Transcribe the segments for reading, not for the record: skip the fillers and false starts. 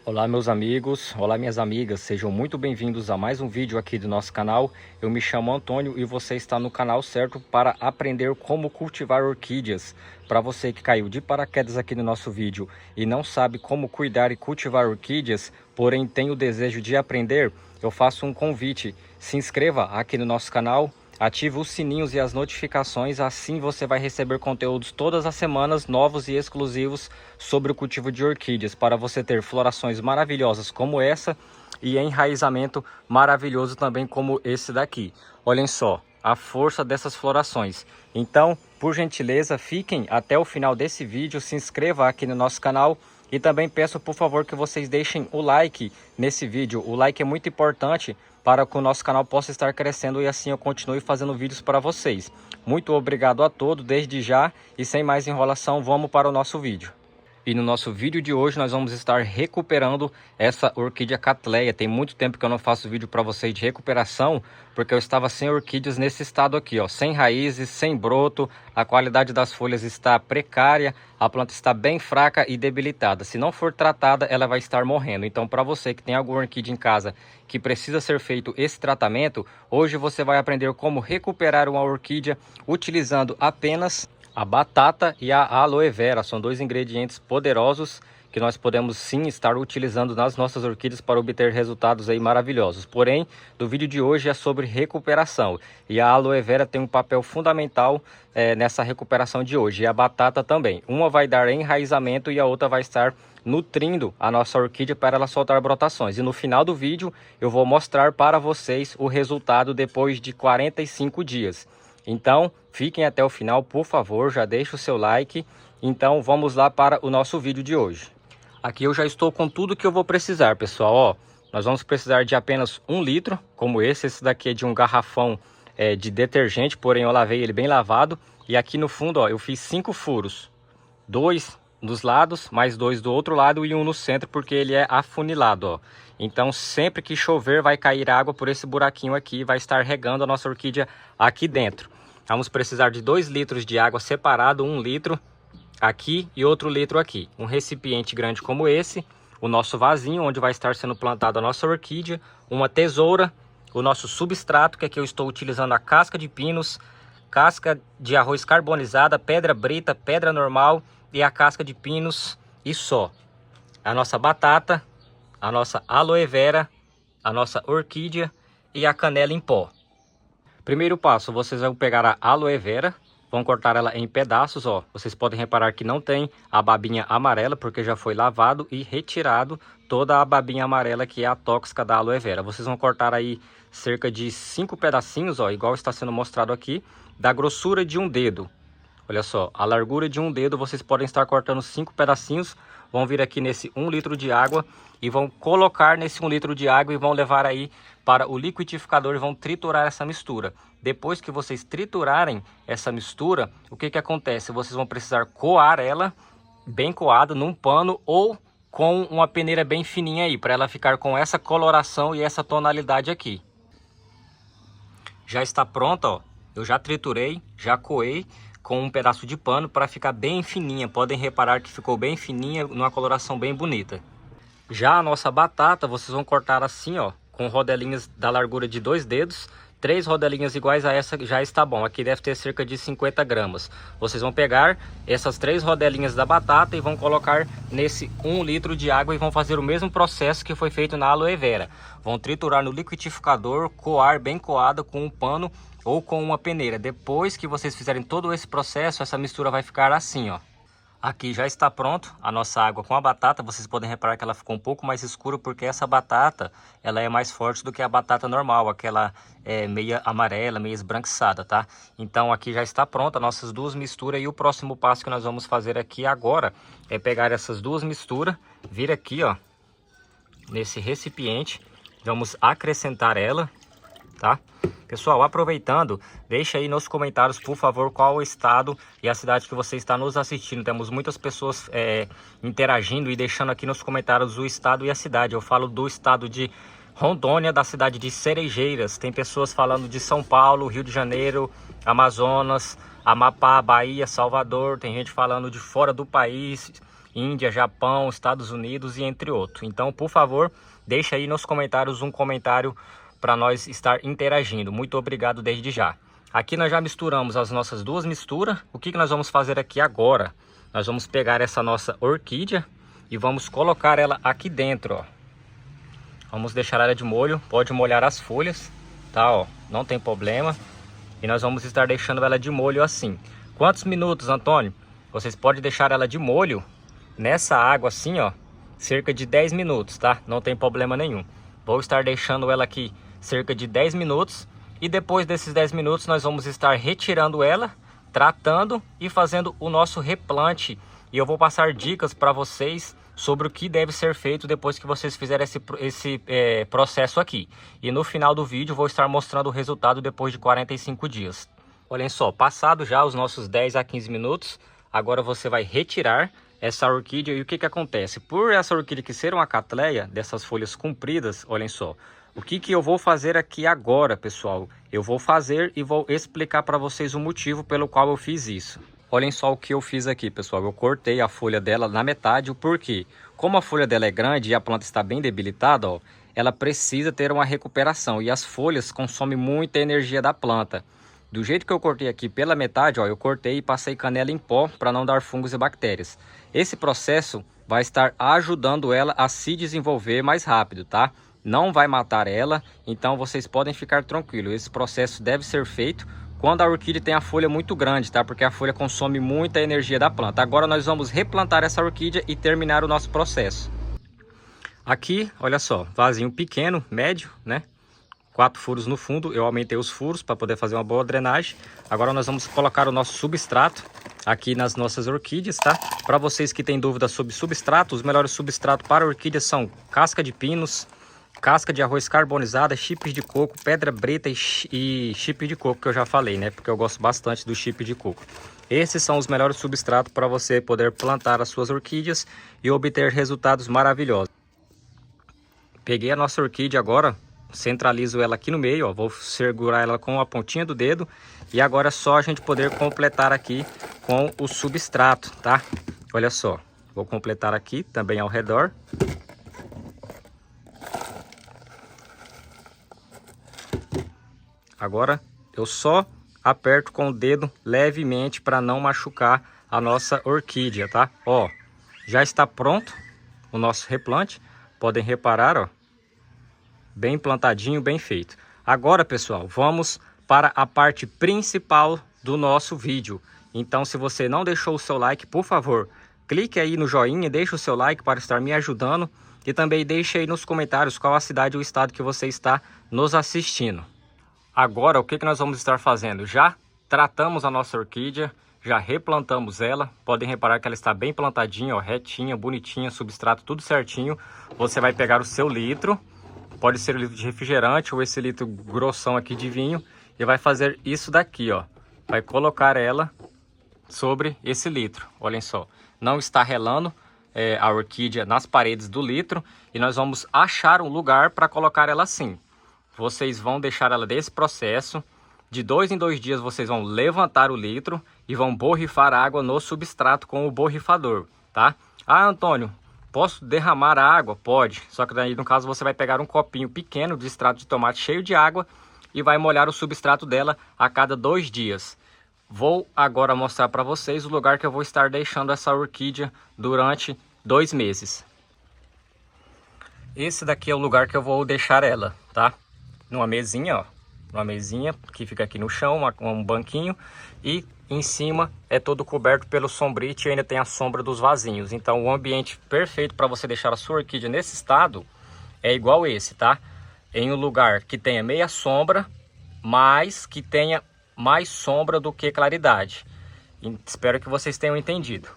Olá meus amigos, olá minhas amigas, sejam muito bem-vindos a mais um vídeo aqui do nosso canal. Eu me chamo Antônio e você está no canal certo para aprender como cultivar orquídeas. Para você que caiu de paraquedas aqui no nosso vídeo e não sabe como cuidar e cultivar orquídeas, porém tem o desejo de aprender, eu faço um convite. Se inscreva aqui no nosso canal. Ative os sininhos e as notificações, assim você vai receber conteúdos todas as semanas novos e exclusivos sobre o cultivo de orquídeas, para você ter florações maravilhosas como essa e enraizamento maravilhoso também como esse daqui. Olhem só a força dessas florações. Então, por gentileza, fiquem até o final desse vídeo, se inscreva aqui no nosso canal. E também peço por favor que vocês deixem o like nesse vídeo. O like é muito importante para que o nosso canal possa estar crescendo e assim eu continue fazendo vídeos para vocês. Muito obrigado a todos desde já e sem mais enrolação, vamos para o nosso vídeo. E no nosso vídeo de hoje nós vamos estar recuperando essa orquídea Cattleya. Tem muito tempo que eu não faço vídeo para vocês de recuperação, porque eu estava sem orquídeas nesse estado aqui, ó, sem raízes, sem broto, a qualidade das folhas está precária, a planta está bem fraca e debilitada. Se não for tratada, ela vai estar morrendo. Então, para você que tem alguma orquídea em casa que precisa ser feito esse tratamento, hoje você vai aprender como recuperar uma orquídea utilizando apenas a batata e a aloe vera. São dois ingredientes poderosos que nós podemos sim estar utilizando nas nossas orquídeas para obter resultados aí maravilhosos. Porém, do vídeo de hoje é sobre recuperação e a aloe vera tem um papel fundamental nessa recuperação de hoje, e a batata também. Uma vai dar enraizamento e a outra vai estar nutrindo a nossa orquídea para ela soltar brotações. E no final do vídeo eu vou mostrar para vocês o resultado depois de 45 dias. Então, fiquem até o final, por favor, já deixa o seu like. Então, vamos lá para o nosso vídeo de hoje. Aqui eu já estou com tudo que eu vou precisar, pessoal. Ó, nós vamos precisar de apenas 1 litro, como esse daqui é de um garrafão de detergente, porém eu lavei ele bem lavado. E aqui no fundo, ó, eu fiz 5 furos. 2 dos lados, mais 2 do outro lado e 1 no centro, porque ele é afunilado, ó. Então, sempre que chover, vai cair água por esse buraquinho aqui e vai estar regando a nossa orquídea aqui dentro. Vamos precisar de 2 litros de água separado, 1 litro aqui e outro litro aqui. Um recipiente grande como esse, o nosso vasinho onde vai estar sendo plantada a nossa orquídea, uma tesoura, o nosso substrato, que aqui eu estou utilizando a casca de pinos, casca de arroz carbonizada, pedra brita, pedra normal e a casca de pinos e só. A nossa batata, a nossa aloe vera, a nossa orquídea e a canela em pó. Primeiro passo, vocês vão pegar a aloe vera, vão cortar ela em pedaços, ó. Vocês podem reparar que não tem a babinha amarela, porque já foi lavado e retirado toda a babinha amarela, que é a tóxica da aloe vera. Vocês vão cortar aí cerca de 5 pedacinhos, ó, igual está sendo mostrado aqui, da grossura de um dedo. Olha só, a largura de um dedo, vocês podem estar cortando 5 pedacinhos, vão vir aqui nesse 1 litro de água e vão colocar nesse 1 litro de água e vão levar aí para o liquidificador e vão triturar essa mistura. Depois que vocês triturarem essa mistura, o que acontece? Vocês vão precisar coar ela bem coada num pano ou com uma peneira bem fininha aí, para ela ficar com essa coloração e essa tonalidade aqui. Já está pronta, ó. Eu já triturei, já coei com um pedaço de pano para ficar bem fininha. Podem reparar que ficou bem fininha, numa coloração bem bonita. Já a nossa batata, vocês vão cortar assim, ó, com rodelinhas da largura de 2 dedos. 3 rodelinhas iguais a essa já está bom. Aqui deve ter cerca de 50 gramas. Vocês vão pegar essas 3 rodelinhas da batata e vão colocar nesse 1 litro de água e vão fazer o mesmo processo que foi feito na aloe vera. Vão triturar no liquidificador, coar bem coada com um pano ou com uma peneira. Depois que vocês fizerem todo esse processo, essa mistura vai ficar assim, ó. Aqui já está pronto a nossa água com a batata. Vocês podem reparar que ela ficou um pouco mais escura, porque essa batata, ela é mais forte do que a batata normal, aquela meia amarela, meia esbranquiçada, tá? Então aqui já está pronta as nossas duas misturas, e o próximo passo que nós vamos fazer aqui agora é pegar essas duas misturas, vir aqui, ó, nesse recipiente, vamos acrescentar ela, tá? Pessoal, aproveitando, deixa aí nos comentários, por favor, qual o estado e a cidade que você está nos assistindo. Temos muitas pessoas interagindo e deixando aqui nos comentários o estado e a cidade. Eu falo do estado de Rondônia, da cidade de Cerejeiras. Tem pessoas falando de São Paulo, Rio de Janeiro, Amazonas, Amapá, Bahia, Salvador. Tem gente falando de fora do país, Índia, Japão, Estados Unidos e entre outros. Então, por favor, deixa aí nos comentários um comentário para nós estar interagindo. Muito obrigado desde já. Aqui nós já misturamos as nossas duas misturas. O que nós vamos fazer aqui agora? Nós vamos pegar essa nossa orquídea e vamos colocar ela aqui dentro, ó. Vamos deixar ela de molho, pode molhar as folhas, tá, ó, não tem problema. E nós vamos estar deixando ela de molho assim. Quantos minutos, Antônio? Vocês podem deixar ela de molho nessa água assim, ó, cerca de 10 minutos, tá? Não tem problema nenhum. Vou estar deixando ela aqui cerca de 10 minutos. E depois desses 10 minutos nós vamos estar retirando ela, tratando e fazendo o nosso replante. E eu vou passar dicas para vocês sobre o que deve ser feito depois que vocês fizerem esse processo aqui. E no final do vídeo vou estar mostrando o resultado depois de 45 dias. Olhem só, passado já os nossos 10 a 15 minutos, agora você vai retirar essa orquídea. E o que que acontece? Por essa orquídea que ser uma catleia, dessas folhas compridas, olhem só. O que que eu vou fazer aqui agora, pessoal? Eu vou fazer e vou explicar para vocês o motivo pelo qual eu fiz isso. Olhem só o que eu fiz aqui, pessoal. Eu cortei a folha dela na metade. O porquê? Como a folha dela é grande e a planta está bem debilitada, ó, ela precisa ter uma recuperação. E as folhas consomem muita energia da planta. Do jeito que eu cortei aqui pela metade, ó, eu cortei e passei canela em pó para não dar fungos e bactérias. Esse processo vai estar ajudando ela a se desenvolver mais rápido, tá? Não vai matar ela, então vocês podem ficar tranquilos. Esse processo deve ser feito quando a orquídea tem a folha muito grande, tá? Porque a folha consome muita energia da planta. Agora nós vamos replantar essa orquídea e terminar o nosso processo. Aqui, olha só, vasinho pequeno, médio, né? 4 furos no fundo, eu aumentei os furos para poder fazer uma boa drenagem. Agora nós vamos colocar o nosso substrato aqui nas nossas orquídeas, tá? Para vocês que têm dúvidas sobre substrato, os melhores substratos para orquídeas são casca de pinos, casca de arroz carbonizada, chips de coco, pedra preta e chip de coco, que eu já falei, né? Porque eu gosto bastante do chip de coco. Esses são os melhores substratos para você poder plantar as suas orquídeas e obter resultados maravilhosos. Peguei a nossa orquídea agora, centralizo ela aqui no meio, ó, vou segurar ela com a pontinha do dedo. E agora é só a gente poder completar aqui com o substrato, tá? Olha só, vou completar aqui também ao redor. Agora eu só aperto com o dedo levemente para não machucar a nossa orquídea, tá? Ó, já está pronto o nosso replante. Podem reparar, ó, bem plantadinho, bem feito. Agora, pessoal, vamos para a parte principal do nosso vídeo. Então, se você não deixou o seu like, por favor, clique aí no joinha, deixe o seu like para estar me ajudando. E também deixe aí nos comentários qual a cidade ou estado que você está nos assistindo. Agora, o que nós vamos estar fazendo? Já tratamos a nossa orquídea, já replantamos ela. Podem reparar que ela está bem plantadinha, ó, retinha, bonitinha, substrato tudo certinho. Você vai pegar o seu litro, pode ser litro de refrigerante ou esse litro grossão aqui de vinho, e vai fazer isso daqui, ó. Vai colocar ela sobre esse litro, olhem só. Não está relando a orquídea nas paredes do litro, e nós vamos achar um lugar para colocar ela assim. Vocês vão deixar ela desse processo. De 2 em 2 dias vocês vão levantar o litro e vão borrifar água no substrato com o borrifador, tá? Ah, Antônio, posso derramar a água? Pode. Só que daí, no caso, você vai pegar um copinho pequeno de extrato de tomate cheio de água e vai molhar o substrato dela a cada 2 dias. Vou agora mostrar para vocês o lugar que eu vou estar deixando essa orquídea durante 2 meses. Esse daqui é o lugar que eu vou deixar ela, tá? Numa mesinha, ó. Uma mesinha que fica aqui no chão, um banquinho. E em cima é todo coberto pelo sombrite e ainda tem a sombra dos vasinhos. Então o ambiente perfeito para você deixar a sua orquídea nesse estado é igual esse, tá? Em um lugar que tenha meia sombra, mas que tenha mais sombra do que claridade. E espero que vocês tenham entendido.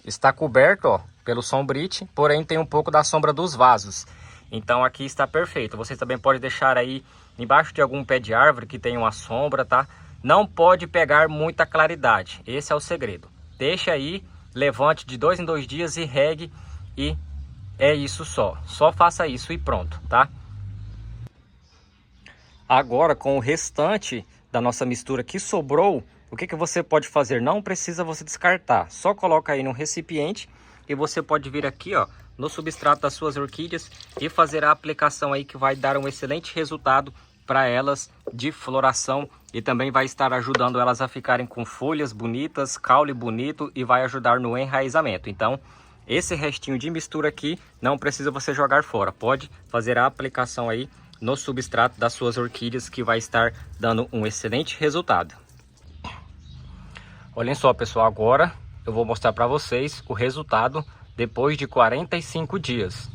Está coberto, ó, pelo sombrite, porém tem um pouco da sombra dos vasos. Então aqui está perfeito. Vocês também podem deixar aí embaixo de algum pé de árvore que tenha uma sombra, tá? Não pode pegar muita claridade. Esse é o segredo. Deixa aí, levante de 2 em 2 dias e regue, e é isso só. Só faça isso e pronto, tá? Agora, com o restante da nossa mistura que sobrou, o que você pode fazer? Não precisa você descartar. Só coloca aí num recipiente e você pode vir aqui, ó, no substrato das suas orquídeas e fazer a aplicação aí que vai dar um excelente resultado para elas de floração e também vai estar ajudando elas a ficarem com folhas bonitas, caule bonito e vai ajudar no enraizamento. Então, esse restinho de mistura aqui não precisa você jogar fora, pode fazer a aplicação aí no substrato das suas orquídeas que vai estar dando um excelente resultado. Olhem só, pessoal, agora eu vou mostrar para vocês o resultado depois de 45 dias.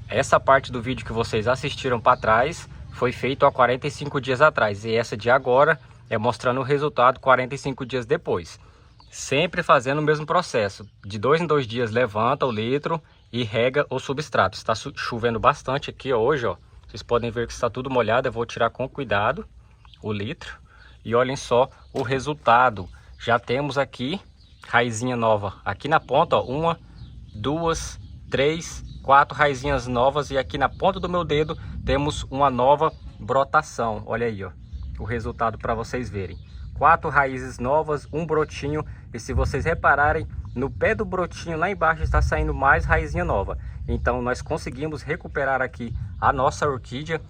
Essa parte do vídeo que vocês assistiram para trás foi feito há 45 dias atrás e essa de agora é mostrando o resultado 45 dias depois. Sempre fazendo o mesmo processo, de 2 em 2 dias levanta o litro e rega o substrato. Está chovendo bastante aqui hoje, ó. Vocês podem ver que está tudo molhado, eu vou tirar com cuidado o litro. E olhem só o resultado. Já temos aqui raizinha nova. Aqui na ponta, ó, 1, 2, 3, 4 raizinhas novas. E aqui na ponta do meu dedo temos uma nova brotação. Olha aí, ó, o resultado para vocês verem. 4 raízes novas, um brotinho. E se vocês repararem, no pé do brotinho lá embaixo está saindo mais raizinha nova. Então nós conseguimos recuperar aqui a nossa orquídea,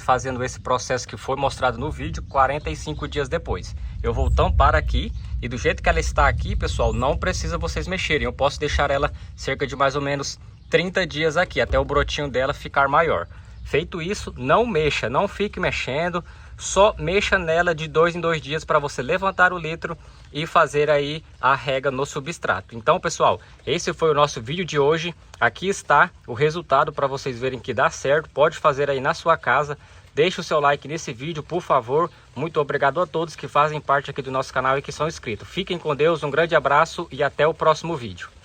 fazendo esse processo que foi mostrado no vídeo 45 dias depois. Eu vou tampar aqui e do jeito que ela está aqui, pessoal, não precisa vocês mexerem. Eu posso deixar ela cerca de mais ou menos 30 dias aqui, até o brotinho dela ficar maior. Feito isso, não mexa, não fique mexendo, só mexa nela de 2 em 2 dias para você levantar o litro e fazer aí a rega no substrato. Então, pessoal, esse foi o nosso vídeo de hoje. Aqui está o resultado para vocês verem que dá certo. Pode fazer aí na sua casa. Deixe o seu like nesse vídeo, por favor. Muito obrigado a todos que fazem parte aqui do nosso canal e que são inscritos. Fiquem com Deus, um grande abraço e até o próximo vídeo.